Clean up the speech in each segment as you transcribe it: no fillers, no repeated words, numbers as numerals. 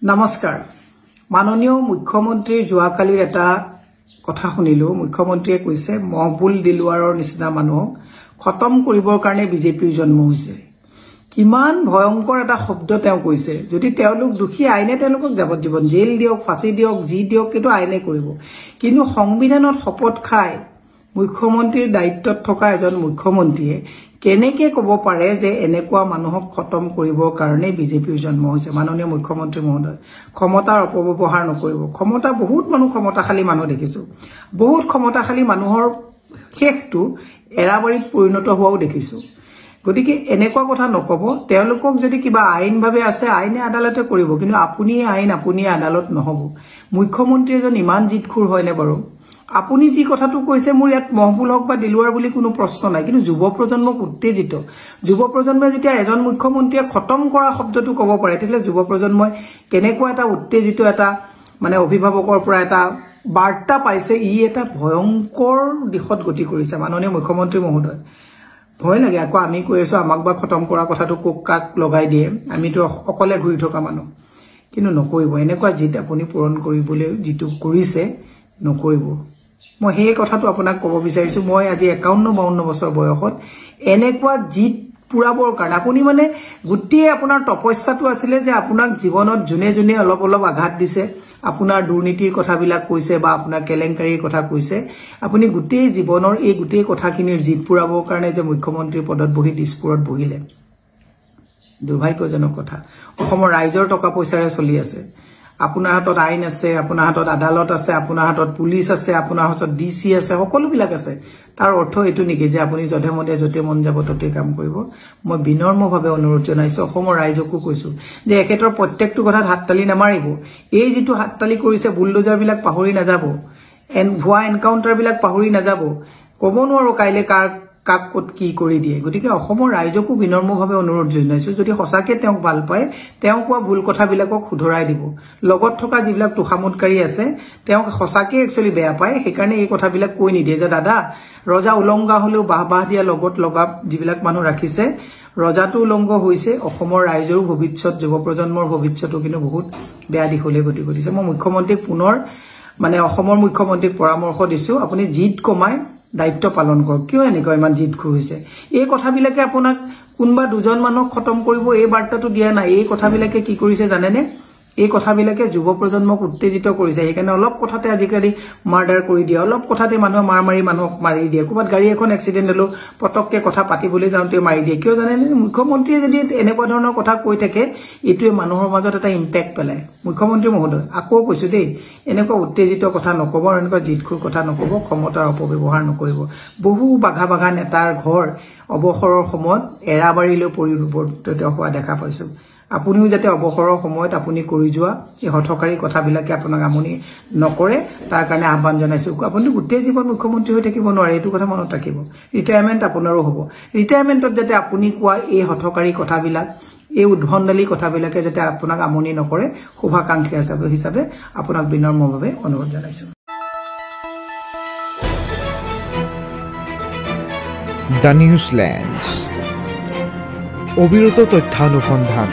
নমস্কাৰ মাননীয় মুখ্যমন্ত্ৰী যোৱাকালিৰ এটা কথা শুনিলো মুখ্যমন্ত্ৰীয়ে কৈছে মহবুল দিলৱাৰৰ নিচিনা মানুহক খতম কৰিবৰ কাৰণে বিজেপিৰ জন্ম হৈছে কিমান ভয়ংকৰ এটা শব্দ তেওঁ কৈছে যদি তেওঁলোক দুখী আইনে তেওঁলোকক যাৱজ্জীৱন জেল দিয়ক ফাঁচি দিয়ক জি দিয়ক কিন্তু আইনে কৰিব কিন্তু সংবিধানত শপত খাই মুখ্যমন্ত্ৰীৰ দায়িত্বত থকা এজন মুখ্যমন্ত্ৰীয়ে কেনেকে কব পাৰে যে এনেকুৱা মানুহক খতম কৰিবৰ কাৰণে বিজেপিৰ জন্ম হৈছে মাননীয় মুখ্যমন্ত্ৰী মহোদয় ক্ষমতাৰ অপব্যৱহাৰ নকৰিব ক্ষমতা বহুত মানুহ ক্ষমতাশালী মানুহ দেখিছো বহুত ক্ষমতাশালী মানুহৰ শেষটো এৰাবাৰীত পৰিণত হোৱাও দেখিছো গতিকে এনেকুৱা কথা নকব তেওঁলোকক যদি কিবা আইনভাৱে আছে আইনে আদালতে কৰিব কিন্তু আপুনি আইন আপুনি আদালত নহব মুখ্যমন্ত্ৰী এজন ইমান জিতখুৰ হয়নে বাৰু আপুনি যি কথাটো কৈছে মোৰ ইয়াত মহবুল হক বা দিলৱাৰ বুলি কোনো প্ৰশ্ন নাই কিন্তু যুৱ প্ৰজন্মক উত্তেজিত যুৱ প্ৰজন্মে যেতিয়া এজন মুখ্যমন্ত্ৰীয়ে খতম কৰা শব্দটো কব পাৰে তেতিয়া যুৱ প্ৰজন্মই কেনেকুৱা এটা উত্তেজিত এটা মানে অভিভাৱকৰ পৰা এটা বাৰ্তা পাইছে ই এটা ভয়ংকৰ দিশত গতি কৰিছে মাননীয় মুখ্যমন্ত্ৰী মহোদয় ভয় লাগে আকৌ আমি কৈ আছো আমাক বা খতম কৰা কথাটো কোকাক লগাই দিয়ে আমিতো অকলে ঘূৰি থকা মানুহ কিন্তু নকৰিব এনেকুৱা জিত আপুনি পূৰণ কৰিবলৈ যিটো কৰিছে নকৰিব মই সেই কথাটো আপোনাক ক'ব বিচাৰিছো মই আজি 51-52 বছৰ বয়সত এনেকুৱা জিত পুৰাবৰ কাৰণে আপুনি মানে গুটিয়ে আপোনাৰ তপস্যাটো আছিল যে আপোনাক জীৱনত জুনে জুনে অলপ অলপ আঘাত দিছে আপোনাৰ দুৰ্নীতিৰ কথাবিলাক কৈছে বা আপোনাৰ কেলেংকাৰীৰ কথা কৈছে আপুনি গুটিয়ে জীৱনৰ এই গুটিয়ে কথাখিনিৰ জিত পুৰাবৰ কাৰণে যে মুখ্যমন্ত্ৰীৰ পদত বহি দিছপুৰত বহিলে দুৰ্ভাগ্যজনক কথা অসমৰ ৰাইজৰ টকা পইচাৰে চলি আছে আপোনাৰ হাতত আইন আছে আপোনাৰ হাতত আদালত আছে আপোনাৰ হাতত পুলিচ আছে আপোনাৰ হাতত ডিসি আছে সকলো বিলাক আছে তাৰ অৰ্থ এটো নেকি যে আপুনি যধে মধে যতে মন যাব ততে কাম কৰিব মই বিনম্ৰভাৱে অনুৰোধ জনাইছো অসমৰ ৰাইজকো কৈছো যে একেতৰ প্ৰত্যেকটো কথাত হাততালি নামাৰিব এই যেটো হাততালি কৰিছে বুলডোজাৰ বিলাক পাহৰি নাযাব ভুৱা এনকাউন্টাৰ বিলাক পাহৰি নাযাব ক'ব নোৱাৰো কাইলে কাক কত কি কৰি দিয়ে গতিকে অসমৰ ৰাইজকো বিনম্ৰভাৱে অনুৰোধ জনাইছো যদি হসাকে তেওঁক ভাল পায় তেওঁ কোৱা ভুল কথাবিলাকক শুধৰাই দিব লগত থকা যিবিলাক তুখামুদকাৰী আছে তেওঁক হসাকে একচুয়ালি বেয়া পায় সেইকাৰণে এই কথাবিলাক কৈ নিদিয়ে যে দাদা ৰজা উলংঘা হলেও বাহবাহ দিয়া লগত লগা যিবিলাক মানুহ ৰাখিছে ৰজাটো উলংঘ হৈছে অসমৰ ৰাইজৰ ভৱিষ্যত যুৱ প্ৰজন্মৰ ভৱিষ্যতটো কিন্তু বহুত বেয়া দিশলৈ গতি কৰিছে মই মুখ্যমন্ত্ৰীক পুনৰ মানে অসমৰ মুখ্যমন্ত্ৰীক পৰামৰ্শ দিছো আপুনি জিত কমাই দায়িত্ব পালন কৰক কিয় এনেকৈ ইমান জিতখুৰ হৈছে এই কথাবিলাকে আপোনাক কোনবা দুজন মানুহক খতম কৰিব এই বাৰ্তাটো দিয়া নাই এই কথাবিলাকে কি কৰিছে জানেনে এই কথাবিলাকে যুৱ প্ৰজন্মক উত্তেজিত কৰিছে সেইকাৰণে অলপ কথাতে আজিকালি মাৰ্ডাৰ কৰি দিয়ে অলপ কথাতে মানুহ মাৰি মানুহক মাৰি দিয়ে ক'বাত গাড়ী এখন এক্সিডেন্ট হলো পটককে কথা পাতিবলৈ যাওঁতে মাৰি দিয়ে কিয় জানেনে মুখ্যমন্ত্ৰীয়ে যদি এনেকুৱা ধৰণৰ কথা কৈ থাকে এটোৱে মানুহৰ মাজত এটা ইম্প্যাক্ট পেলায় মুখ্যমন্ত্ৰী মহোদয় আকৌ কৈছো দেই এনেকুৱা উত্তেজিত কথা নকব এনেকুৱা জিতখুৰ কথা নকব ক্ষমতাৰ অপব্যৱহাৰ নকৰিব বহু বাঘা নেতাৰ ঘৰ অৱসৰৰ সময়ত এৰাবাৰীলৈ পৰিৱৰ্তিত হোৱা দেখা পাইছো আপুনিও যাতে অৱসৰৰ সময়ত আপুনি কৰি যোৱা এই হঠকাৰী কথাবিলাকে আপোনাক আমনি নকৰে তাৰ কাৰণে আহ্বান জনাইছো আপুনি গোটেই জীৱন মুখ্যমন্ত্ৰী হৈ থাকিব নোৱাৰে এইটো কথা মনত ৰাখিব ৰিটায়াৰমেন্ট আপোনাৰো হ'ব ৰিটায়াৰমেন্টত যাতে আপুনি কোৱা এই হঠকাৰী কথাবিলাক এই উদ্ভণ্ডালী কথাবিলাকে যাতে আপোনাক আমনি নকৰে শুভাকাংক্ষী হিচাপে আপোনাক বিনম্ৰভাৱে অনুৰোধ জনাইছো দ্য নিউজলেণ্ডছ অবিৰত তথ্যানুসন্ধান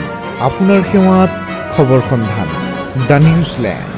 আপোনাৰ সেৱাত খবৰ সন্ধান দ্য নিউজলেণ্ড